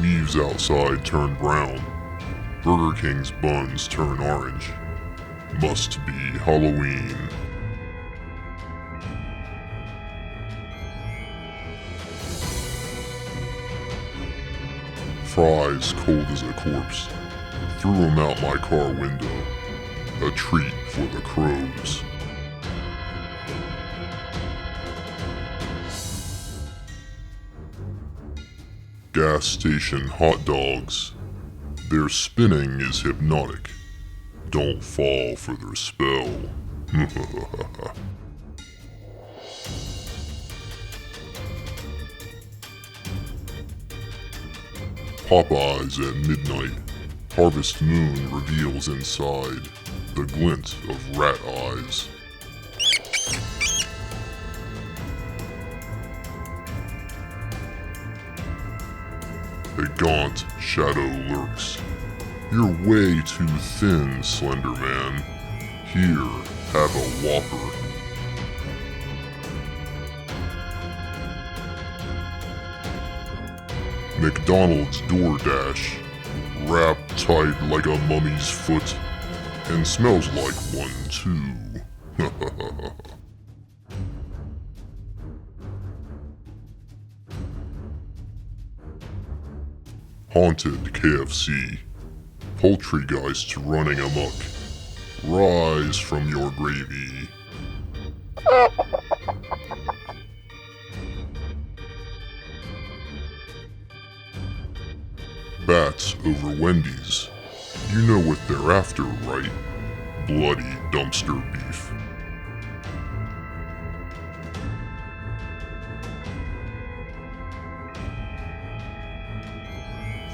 leaves outside turn brown. Burger King's buns turn orange. Must be Halloween. Fries cold as a corpse. Threw 'em out my car window. A treat for the crows. Gas station hot dogs. Their spinning is hypnotic. Don't fall for their spell. Popeyes at midnight. Harvest moon reveals inside the glint of rat eyes. A gaunt shadow lurks. You're way too thin, Slender Man. Here, have a Whopper. McDonald's DoorDash, wrapped tight like a mummy's foot, and smells like one too. Haunted KFC, poultrygeist running amok. Rise from your gravy. Bats over Wendy's. You know what they're after, right? Bloody dumpster beef.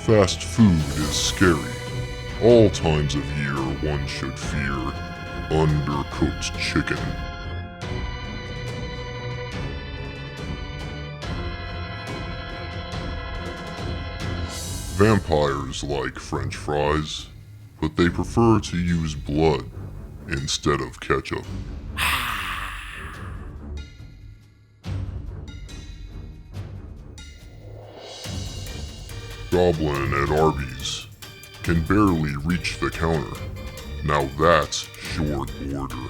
Fast food is scary. All times of year one should fear undercooked chicken. Vampires like French fries, but they prefer to use blood instead of ketchup. Goblin at Arby's can barely reach the counter. Now that's short order.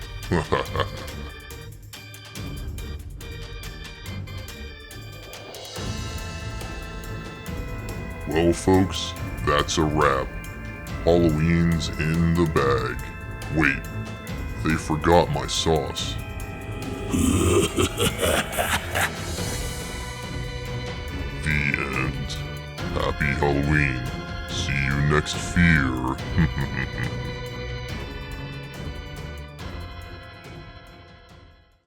Well, folks, that's a wrap. Halloween's in the bag. Wait, they forgot my sauce. The end. Happy Halloween. See you next fear.